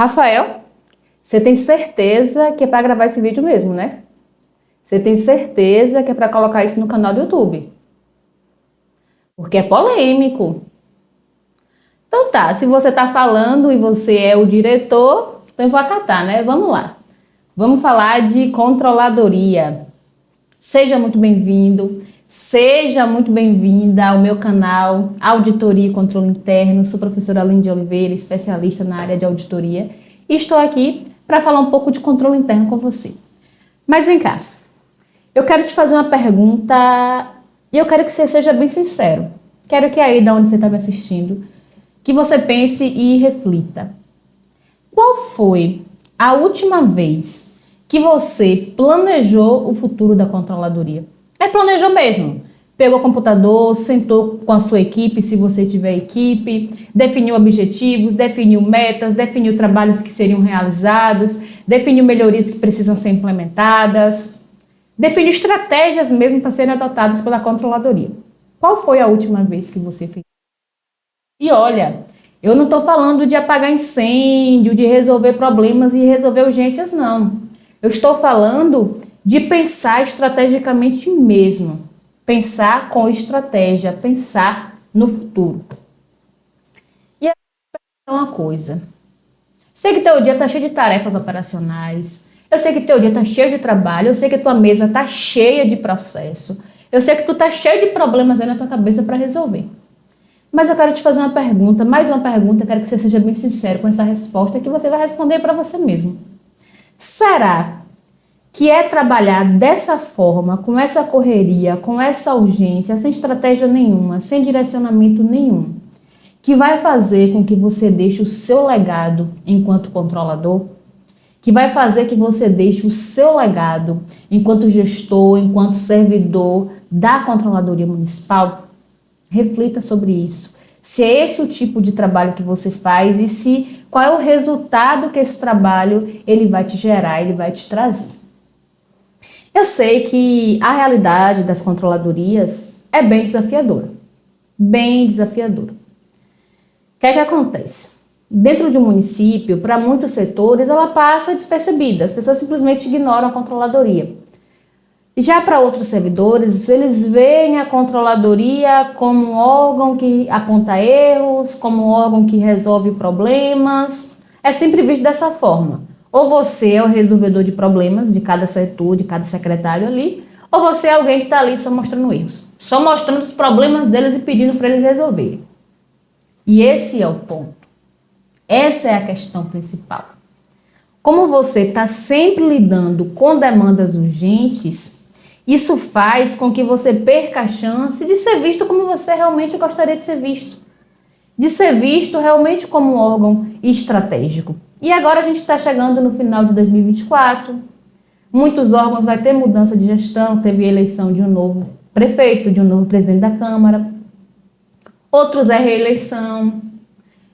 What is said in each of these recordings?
Rafael, você tem certeza que é para gravar esse vídeo mesmo, né? Você tem certeza que é para colocar isso no canal do YouTube? Porque é polêmico. Então tá, se você tá falando e você é o diretor, então eu vou acatar, né? Vamos lá. Vamos falar de controladoria. Seja muito bem-vindo, seja muito bem-vinda ao meu canal Auditoria e Controle Interno. Sou a professora Aline de Oliveira, especialista na área de auditoria. E estou aqui para falar um pouco de controle interno com você. Mas vem cá, eu quero te fazer uma pergunta e eu quero que você seja bem sincero. Quero que aí, da onde você está me assistindo, que você pense e reflita. Qual foi a última vez que você planejou o futuro da controladoria? Planejou mesmo. Pegou o computador, sentou com a sua equipe, se você tiver equipe, definiu objetivos, definiu metas, definiu trabalhos que seriam realizados, definiu melhorias que precisam ser implementadas, definiu estratégias mesmo para serem adotadas pela controladoria. Qual foi a última vez que você fez? E olha, eu não estou falando de apagar incêndio, de resolver problemas e resolver urgências, não. Eu estou falando de pensar estrategicamente mesmo. Pensar com estratégia, pensar no futuro. E é uma coisa. Sei que teu dia está cheio de tarefas operacionais. Eu sei que teu dia está cheio de trabalho. Eu sei que tua mesa está cheia de processo. Eu sei que tu está cheio de problemas aí na tua cabeça para resolver. Mas eu quero te fazer uma pergunta, mais uma pergunta. Eu quero que você seja bem sincero com essa resposta que você vai responder para você mesmo. Será que é trabalhar dessa forma, com essa correria, com essa urgência, sem estratégia nenhuma, sem direcionamento nenhum, que vai fazer com que você deixe o seu legado enquanto controlador? Que vai fazer que você deixe o seu legado enquanto gestor, enquanto servidor da controladoria municipal? Reflita sobre isso. Se é esse o tipo de trabalho que você faz e qual é o resultado que esse trabalho ele vai te gerar, ele vai te trazer. Eu sei que a realidade das controladorias é bem desafiadora. Bem desafiadora. O que é que acontece? Dentro de um município, para muitos setores, ela passa despercebida. As pessoas simplesmente ignoram a controladoria. Já para outros servidores, eles veem a controladoria como um órgão que aponta erros, como um órgão que resolve problemas. É sempre visto dessa forma. Ou você é o resolvedor de problemas de cada setor, de cada secretário ali, ou você é alguém que está ali só mostrando erros, só mostrando os problemas deles e pedindo para eles resolverem. E esse é o ponto. Essa é a questão principal. Como você está sempre lidando com demandas urgentes, isso faz com que você perca a chance de ser visto como você realmente gostaria de ser visto. De ser visto realmente como um órgão estratégico. E agora a gente está chegando no final de 2024. Muitos órgãos vai ter mudança de gestão, teve eleição de um novo prefeito, de um novo presidente da Câmara. Outros é reeleição.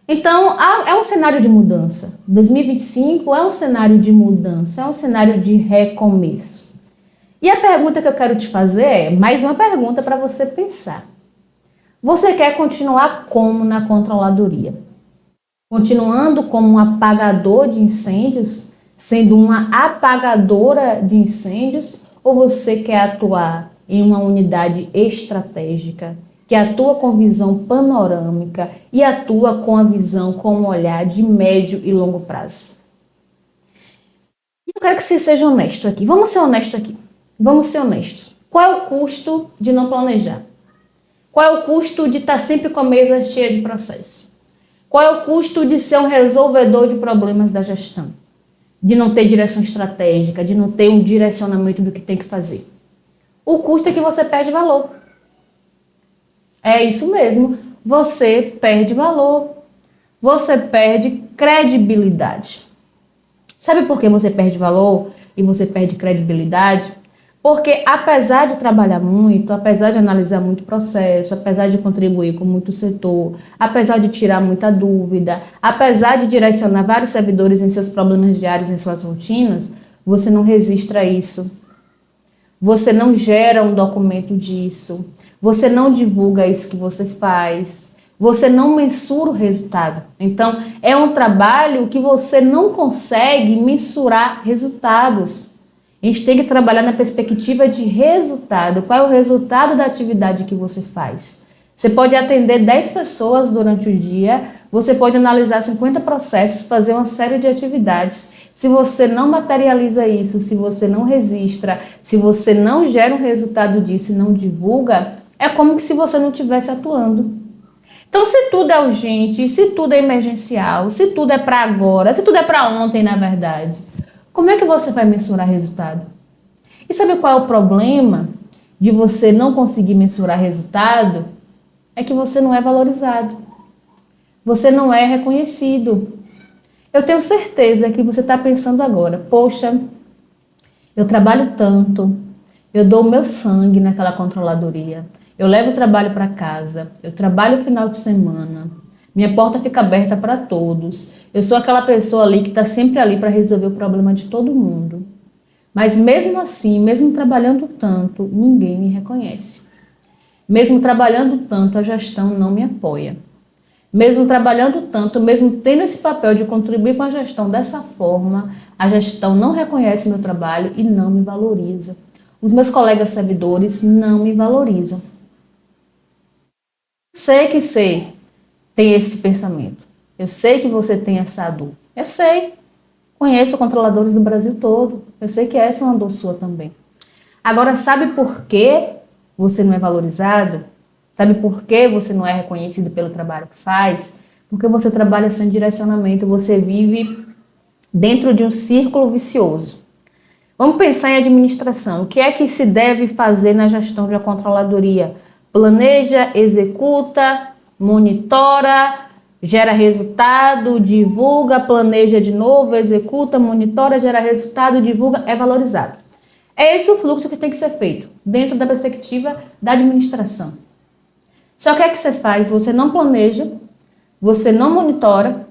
Então, é um cenário de mudança. 2025 é um cenário de mudança, é um cenário de recomeço. E a pergunta que eu quero te fazer é, mais uma pergunta para você pensar. Você quer continuar como na controladoria? Continuando como um apagador de incêndios, sendo uma apagadora de incêndios, ou você quer atuar em uma unidade estratégica, que atua com visão panorâmica e atua com a visão, com um olhar de médio e longo prazo? Eu quero que você seja honesto aqui. Vamos ser honestos aqui. Vamos ser honestos. Qual é o custo de não planejar? Qual é o custo de estar sempre com a mesa cheia de processo? Qual é o custo de ser um resolvedor de problemas da gestão? De não ter direção estratégica, de não ter um direcionamento do que tem que fazer? O custo é que você perde valor. É isso mesmo. Você perde valor. Você perde credibilidade. Sabe por que você perde valor e você perde credibilidade? Porque apesar de trabalhar muito, apesar de analisar muito processo, apesar de contribuir com muito setor, apesar de tirar muita dúvida, apesar de direcionar vários servidores em seus problemas diários, em suas rotinas, você não registra isso. Você não gera um documento disso. Você não divulga isso que você faz. Você não mensura o resultado. Então, é um trabalho que você não consegue mensurar resultados. A gente tem que trabalhar na perspectiva de resultado. Qual é o resultado da atividade que você faz? Você pode atender 10 pessoas durante o dia, você pode analisar 50 processos, fazer uma série de atividades. Se você não materializa isso, se você não registra, se você não gera um resultado disso e não divulga, é como se você não estivesse atuando. Então, se tudo é urgente, se tudo é emergencial, se tudo é para agora, se tudo é para ontem, na verdade, como é que você vai mensurar resultado? E sabe qual é o problema de você não conseguir mensurar resultado? É que você não é valorizado. Você não é reconhecido. Eu tenho certeza que você está pensando agora, poxa, eu trabalho tanto, eu dou o meu sangue naquela controladoria, eu levo o trabalho para casa, eu trabalho o final de semana, minha porta fica aberta para todos, eu sou aquela pessoa ali que está sempre ali para resolver o problema de todo mundo. Mas mesmo assim, mesmo trabalhando tanto, ninguém me reconhece. Mesmo trabalhando tanto, a gestão não me apoia. Mesmo trabalhando tanto, mesmo tendo esse papel de contribuir com a gestão dessa forma, a gestão não reconhece meu trabalho e não me valoriza. Os meus colegas servidores não me valorizam. Sei que você tem esse pensamento. Eu sei que você tem essa dor. Eu sei. Conheço controladores do Brasil todo. Eu sei que essa é uma dor sua também. Agora, sabe por que você não é valorizado? Sabe por que você não é reconhecido pelo trabalho que faz? Porque você trabalha sem direcionamento, você vive dentro de um círculo vicioso. Vamos pensar em administração. O que é que se deve fazer na gestão de uma controladoria? Planeja, executa, monitora, gera resultado, divulga, planeja de novo, executa, monitora, gera resultado, divulga, é valorizado. É esse o fluxo que tem que ser feito dentro da perspectiva da administração. Só que o que é que você faz? Você não planeja, você não monitora,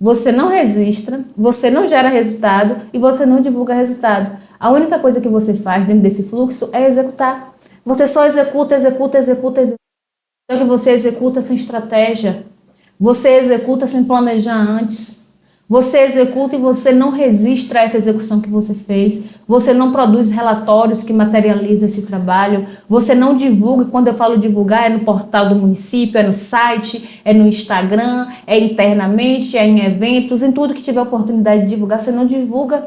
você não registra, você não gera resultado e você não divulga resultado. A única coisa que você faz dentro desse fluxo é executar. Você só executa. Só que você executa sem estratégia. Você executa sem planejar antes. Você executa e você não registra essa execução que você fez. Você não produz relatórios que materializam esse trabalho. Você não divulga. Quando eu falo divulgar, é no portal do município, é no site, é no Instagram, é internamente, é em eventos, em tudo que tiver oportunidade de divulgar, você não divulga.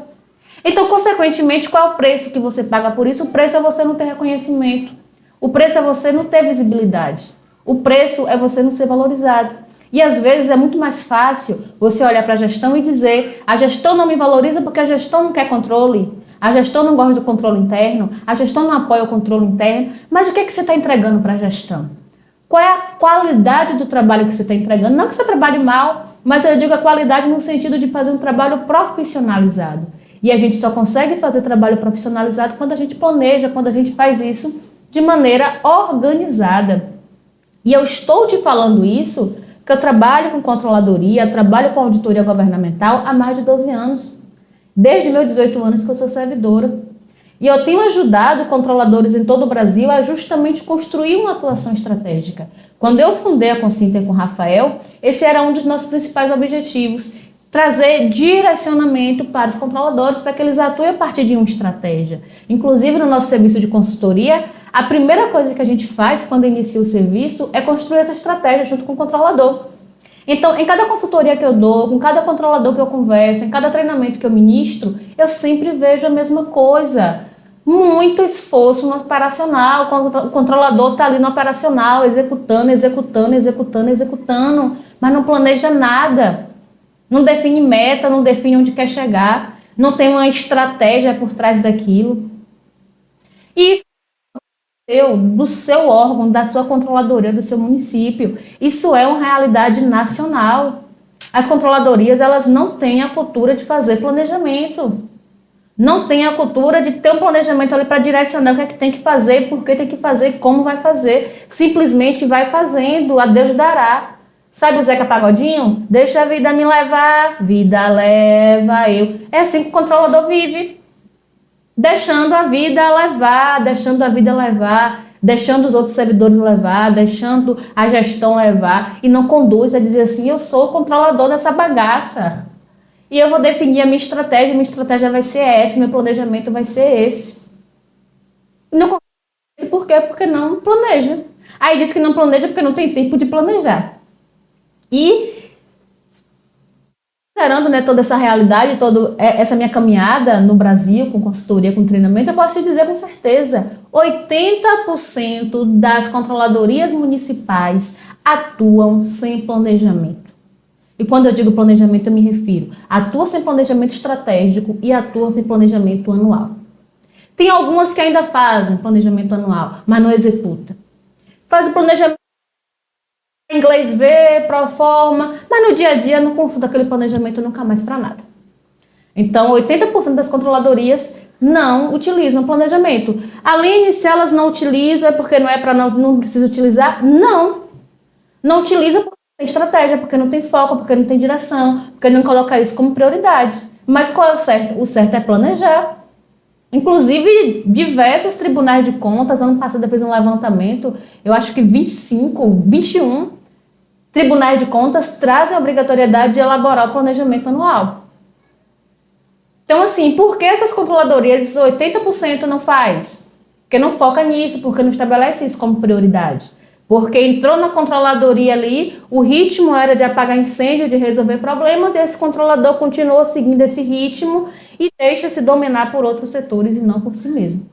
Então, consequentemente, qual é o preço que você paga por isso? O preço é você não ter reconhecimento. O preço é você não ter visibilidade. O preço é você não ser valorizado. E às vezes é muito mais fácil você olhar para a gestão e dizer: a gestão não me valoriza porque a gestão não quer controle, a gestão não gosta do controle interno, a gestão não apoia o controle interno. Mas o que é que você está entregando para a gestão? Qual é a qualidade do trabalho que você está entregando? Não que você trabalhe mal, mas eu digo a qualidade no sentido de fazer um trabalho profissionalizado. E a gente só consegue fazer trabalho profissionalizado quando a gente planeja, quando a gente faz isso de maneira organizada. E eu estou te falando isso porque eu trabalho com controladoria, trabalho com auditoria governamental há mais de 12 anos. Desde meus 18 anos que eu sou servidora. E eu tenho ajudado controladores em todo o Brasil a justamente construir uma atuação estratégica. Quando eu fundei a Consinter com o Rafael, esse era um dos nossos principais objetivos. Trazer direcionamento para os controladores para que eles atuem a partir de uma estratégia. Inclusive, no nosso serviço de consultoria, a primeira coisa que a gente faz quando inicia o serviço é construir essa estratégia junto com o controlador. Então, em cada consultoria que eu dou, com cada controlador que eu converso, em cada treinamento que eu ministro, eu sempre vejo a mesma coisa. Muito esforço no operacional, o controlador está ali no operacional, executando, mas não planeja nada. Não define meta, não define onde quer chegar, não tem uma estratégia por trás daquilo. E isso é do seu órgão, da sua controladoria, do seu município. Isso é uma realidade nacional. As controladorias, elas não têm a cultura de fazer planejamento. Não tem a cultura de ter um planejamento ali para direcionar o que é que tem que fazer, por que tem que fazer, como vai fazer. Simplesmente vai fazendo, a Deus dará. Sabe o Zeca Pagodinho? Deixa a vida me levar, vida leva eu. É assim que o controlador vive. Deixando a vida levar, deixando os outros servidores levar, deixando a gestão levar e não conduz a dizer assim, eu sou o controlador dessa bagaça. E eu vou definir a minha estratégia vai ser essa, meu planejamento vai ser esse. E não acontece por quê? Porque não planeja. Aí diz que não planeja porque não tem tempo de planejar. E considerando, né, toda essa realidade, toda essa minha caminhada no Brasil com consultoria, com treinamento, eu posso te dizer com certeza, 80% das controladorias municipais atuam sem planejamento. E quando eu digo planejamento, eu me refiro, atuam sem planejamento estratégico e atuam sem planejamento anual. Tem algumas que ainda fazem planejamento anual, mas não executa. Faz o planejamento em inglês ver, pro forma, mas no dia a dia não consulta aquele planejamento nunca mais para nada. Então, 80% das controladorias não utilizam planejamento. Além de se elas não utilizam, é porque não é para não precisa utilizar? Não. Não utiliza porque não tem estratégia, porque não tem foco, porque não tem direção, porque não coloca isso como prioridade. Mas qual é o certo? O certo é planejar. Inclusive, diversos tribunais de contas, ano passado eu fiz um levantamento, eu acho que 21 tribunais de contas trazem a obrigatoriedade de elaborar o planejamento anual. Então, assim, por que essas controladorias, esses 80% não faz? Porque não foca nisso, porque não estabelece isso como prioridade. Porque entrou na controladoria ali, o ritmo era de apagar incêndio, de resolver problemas, e esse controlador continuou seguindo esse ritmo e deixa-se dominar por outros setores e não por si mesmo.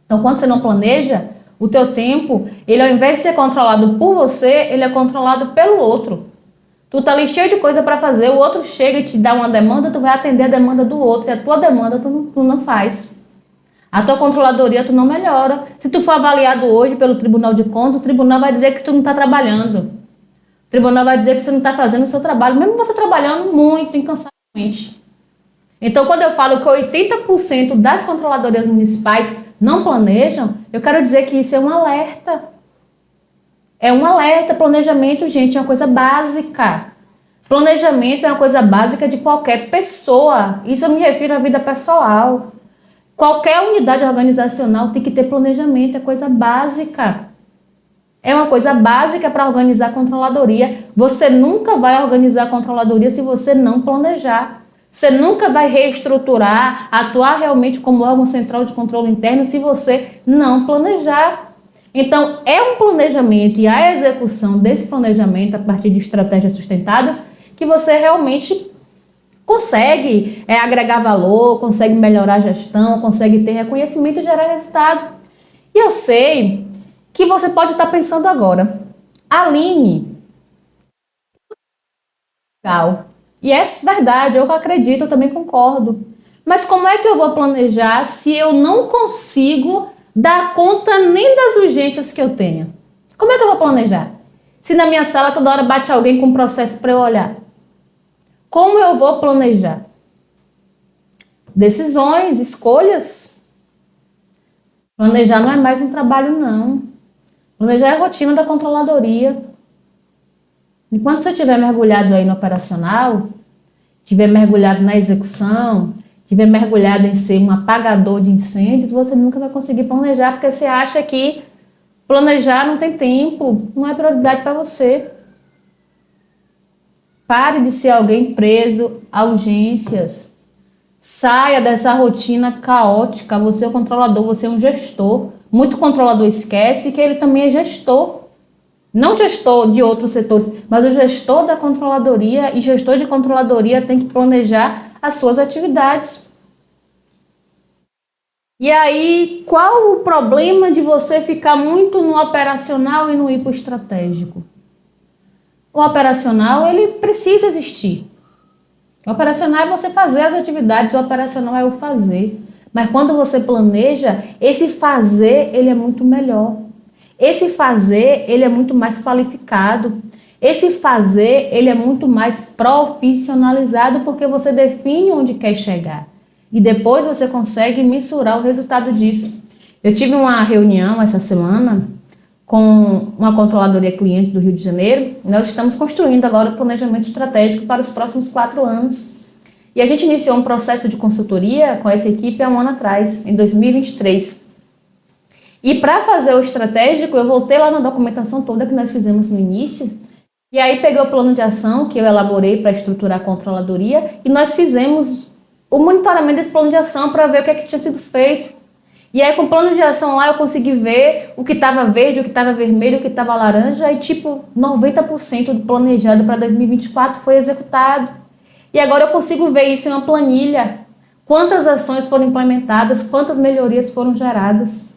Então, quando você não planeja, o teu tempo, ele ao invés de ser controlado por você, ele é controlado pelo outro. Tu tá ali cheio de coisa para fazer, o outro chega e te dá uma demanda, tu vai atender a demanda do outro, e a tua demanda tu não faz. A tua controladoria tu não melhora. Se tu for avaliado hoje pelo Tribunal de Contas, o tribunal vai dizer que tu não está trabalhando. O tribunal vai dizer que você não está fazendo o seu trabalho, mesmo você trabalhando muito, incansavelmente. Então, quando eu falo que 80% das controladorias municipais não planejam, eu quero dizer que isso é um alerta. É um alerta. Planejamento, gente, é uma coisa básica. Planejamento é uma coisa básica de qualquer pessoa. Isso eu me refiro à vida pessoal. Qualquer unidade organizacional tem que ter planejamento, é coisa básica. É uma coisa básica para organizar a controladoria. Você nunca vai organizar a controladoria se você não planejar. Você nunca vai reestruturar, atuar realmente como órgão central de controle interno se você não planejar. Então, é um planejamento e a execução desse planejamento a partir de estratégias sustentadas que você realmente consegue agregar valor, consegue melhorar a gestão, consegue ter reconhecimento e gerar resultado. E eu sei que você pode estar pensando agora, Aline, legal. E é verdade, eu acredito, eu também concordo. Mas como é que eu vou planejar se eu não consigo dar conta nem das urgências que eu tenho? Como é que eu vou planejar? Se na minha sala toda hora bate alguém com um processo para eu olhar. Como eu vou planejar? Decisões, escolhas. Planejar não é mais um trabalho, não. Planejar é a rotina da controladoria. Enquanto você estiver mergulhado aí no operacional, estiver mergulhado na execução, estiver mergulhado em ser um apagador de incêndios, você nunca vai conseguir planejar, porque você acha que planejar não tem tempo, não é prioridade para você. Pare de ser alguém preso a urgências. Saia dessa rotina caótica. Você é o controlador, você é um gestor. Muito controlador esquece que ele também é gestor. Não gestor de outros setores, mas o gestor da controladoria, e gestor de controladoria tem que planejar as suas atividades. E aí, qual o problema de você ficar muito no operacional e não ir para o estratégico? O operacional, ele precisa existir. O operacional é você fazer as atividades, o operacional é o fazer. Mas quando você planeja, esse fazer, ele é muito melhor. Esse fazer, ele é muito mais qualificado. Esse fazer, ele é muito mais profissionalizado porque você define onde quer chegar. E depois você consegue mensurar o resultado disso. Eu tive uma reunião essa semana com uma controladoria cliente do Rio de Janeiro. Nós estamos construindo agora o planejamento estratégico para os próximos 4 anos. E a gente iniciou um processo de consultoria com essa equipe há um ano atrás, em 2023. E para fazer o estratégico, eu voltei lá na documentação toda que nós fizemos no início, e aí peguei o plano de ação que eu elaborei para estruturar a controladoria, e nós fizemos o monitoramento desse plano de ação para ver o que é que tinha sido feito. E aí com o plano de ação lá eu consegui ver o que estava verde, o que estava vermelho, o que estava laranja, e tipo 90% do planejado para 2024 foi executado. E agora eu consigo ver isso em uma planilha. Quantas ações foram implementadas, quantas melhorias foram geradas.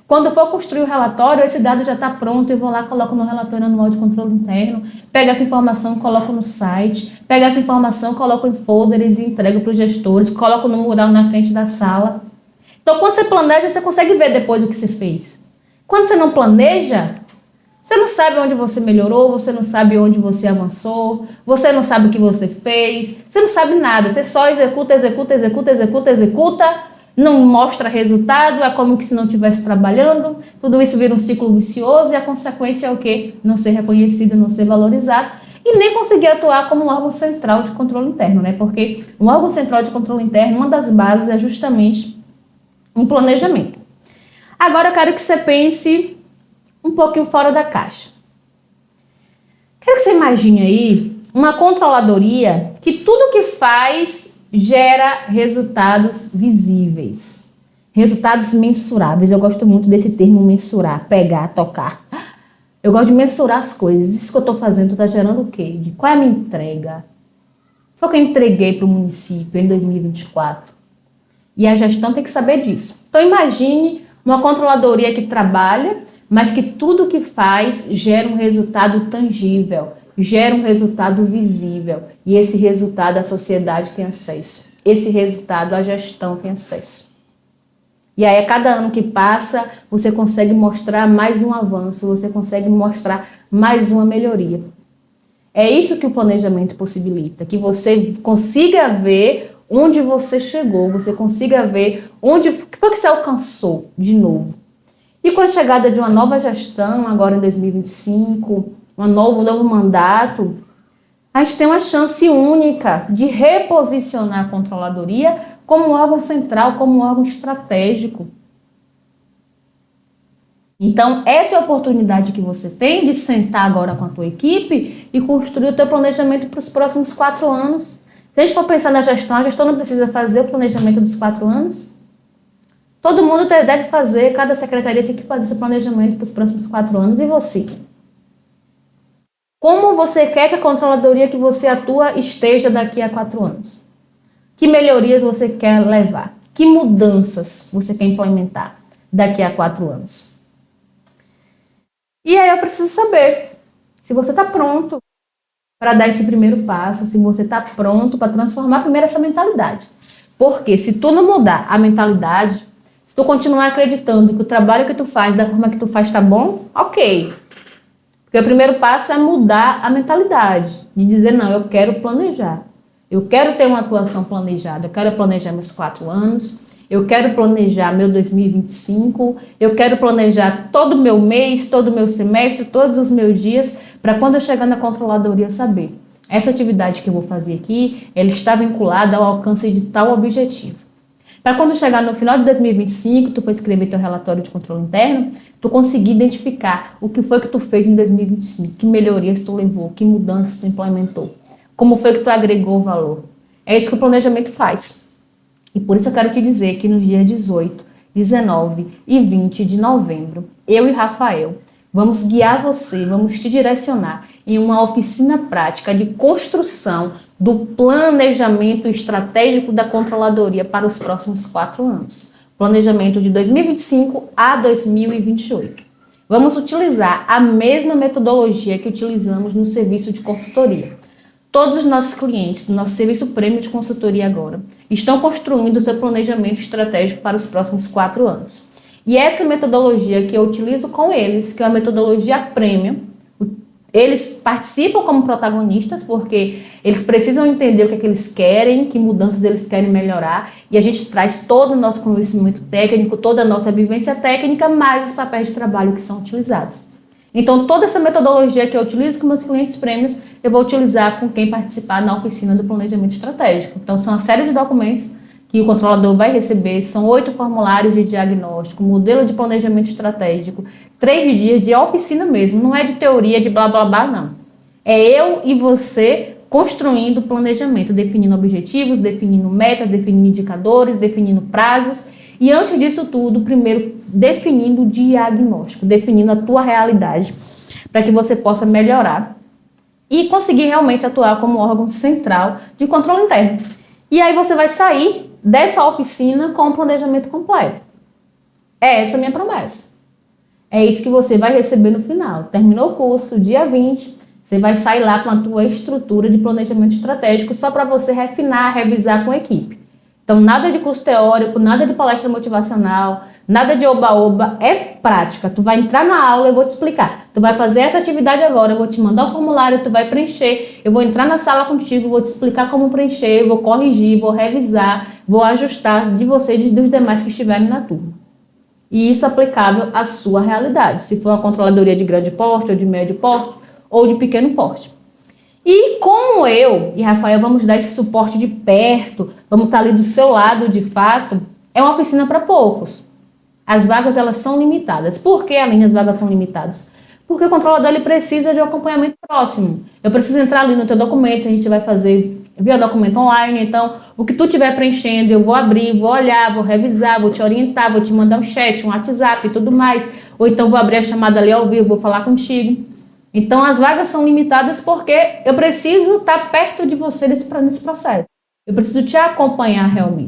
Quando eu for construir o relatório, esse dado já está pronto, eu vou lá, coloco no relatório anual de controle interno, pego essa informação, coloco no site, pego essa informação, coloco em folders e entrego para os gestores, coloco no mural na frente da sala. Então, quando você planeja, você consegue ver depois o que você fez. Quando você não planeja, você não sabe onde você melhorou, você não sabe onde você avançou, você não sabe o que você fez, você não sabe nada, você só executa, não mostra resultado, é como se não estivesse trabalhando, tudo isso vira um ciclo vicioso e a consequência é o quê? Não ser reconhecido, não ser valorizado e nem conseguir atuar como um órgão central de controle interno, né? Porque um órgão central de controle interno, uma das bases é justamente um planejamento. Agora eu quero que você pense um pouquinho fora da caixa. Quero que você imagine aí uma controladoria que tudo que faz gera resultados visíveis, resultados mensuráveis. Eu gosto muito desse termo mensurar, pegar, tocar. Eu gosto de mensurar as coisas. Isso que eu estou fazendo está gerando o quê? Qual é a minha entrega? Foi o que eu entreguei para o município em 2024. E a gestão tem que saber disso. Então imagine uma controladoria que trabalha, mas que tudo que faz gera um resultado tangível, gera um resultado visível. E esse resultado a sociedade tem acesso. Esse resultado a gestão tem acesso. E aí a cada ano que passa, você consegue mostrar mais um avanço, você consegue mostrar mais uma melhoria. É isso que o planejamento possibilita, que você consiga ver onde você chegou, você consiga ver onde o que foi que você alcançou de novo. E com a chegada de uma nova gestão, agora em 2025, um novo mandato, a gente tem uma chance única de reposicionar a controladoria como um órgão central, como um órgão estratégico. Então, essa é a oportunidade que você tem de sentar agora com a tua equipe e construir o teu planejamento para os próximos 4 anos. Se a gente for pensar na gestão, a gestão não precisa fazer o planejamento dos 4 anos. Todo mundo deve fazer, cada secretaria tem que fazer seu planejamento para os próximos 4 anos. E você? Como você quer que a controladoria que você atua esteja daqui a 4 anos? Que melhorias você quer levar? Que mudanças você quer implementar daqui a 4 anos? E aí eu preciso saber se você está pronto para dar esse primeiro passo, se você está pronto para transformar primeiro essa mentalidade. Porque se tu não mudar a mentalidade, se tu continuar acreditando que o trabalho que tu faz, da forma que tu faz, tá bom, ok. Porque o primeiro passo é mudar a mentalidade, de dizer, não, eu quero planejar. Eu quero ter uma atuação planejada, eu quero planejar meus 4 anos, eu quero planejar meu 2025, eu quero planejar todo o meu mês, todo o meu semestre, todos os meus dias, para quando eu chegar na controladoria eu saber. Essa atividade que eu vou fazer aqui, ela está vinculada ao alcance de tal objetivo. Para quando chegar no final de 2025, tu for escrever teu relatório de controle interno, tu conseguir identificar o que foi que tu fez em 2025, que melhorias tu levou, que mudanças tu implementou, como foi que tu agregou valor. É isso que o planejamento faz. E por isso eu quero te dizer que nos dias 18, 19 e 20 de novembro, eu e Rafael vamos guiar você, vamos te direcionar em uma oficina prática de construção do planejamento estratégico da controladoria para os próximos 4 anos. Planejamento de 2025 a 2028. Vamos utilizar a mesma metodologia que utilizamos no serviço de consultoria. Todos os nossos clientes do nosso serviço prêmio de consultoria agora estão construindo o seu planejamento estratégico para os próximos 4 anos. E essa metodologia que eu utilizo com eles, que é a metodologia premium, eles participam como protagonistas porque eles precisam entender o que é que eles querem, que mudanças eles querem melhorar, e a gente traz todo o nosso conhecimento técnico, toda a nossa vivência técnica, mais os papéis de trabalho que são utilizados. Então, toda essa metodologia que eu utilizo com meus clientes prêmios, eu vou utilizar com quem participar na oficina do planejamento estratégico. Então, são uma série de documentos que o controlador vai receber são 8 formulários de diagnóstico, modelo de planejamento estratégico, 3 dias de oficina mesmo, não é de teoria, de blá blá blá, não. É eu e você construindo o planejamento, definindo objetivos, definindo metas, definindo indicadores, definindo prazos e antes disso tudo, primeiro definindo o diagnóstico, definindo a tua realidade, para que você possa melhorar e conseguir realmente atuar como órgão central de controle interno. E aí você vai sair dessa oficina com o planejamento completo. É essa a minha promessa. É isso que você vai receber no final. Terminou o curso, dia 20, você vai sair lá com a tua estrutura de planejamento estratégico só para você refinar, revisar com a equipe. Então, nada de curso teórico, nada de palestra motivacional, nada de oba-oba, é prática. Tu vai entrar na aula, eu vou te explicar. Tu vai fazer essa atividade agora, eu vou te mandar o formulário, tu vai preencher, eu vou entrar na sala contigo, vou te explicar como preencher, vou corrigir, vou revisar, vou ajustar de você e dos demais que estiverem na turma. E isso aplicável à sua realidade, se for uma controladoria de grande porte, ou de médio porte, ou de pequeno porte. E como eu e Rafael vamos dar esse suporte de perto, vamos estar ali do seu lado de fato, é uma oficina para poucos. As vagas elas são limitadas. Por que, Aline, as vagas são limitadas? Porque o controlador ele precisa de um acompanhamento próximo. Eu preciso entrar ali no teu documento, a gente vai fazer via documento online, então o que tu estiver preenchendo eu vou abrir, vou olhar, vou revisar, vou te orientar, vou te mandar um chat, um WhatsApp e tudo mais, ou então vou abrir a chamada ali ao vivo, vou falar contigo. Então as vagas são limitadas porque eu preciso estar perto de você nesse processo, eu preciso te acompanhar realmente.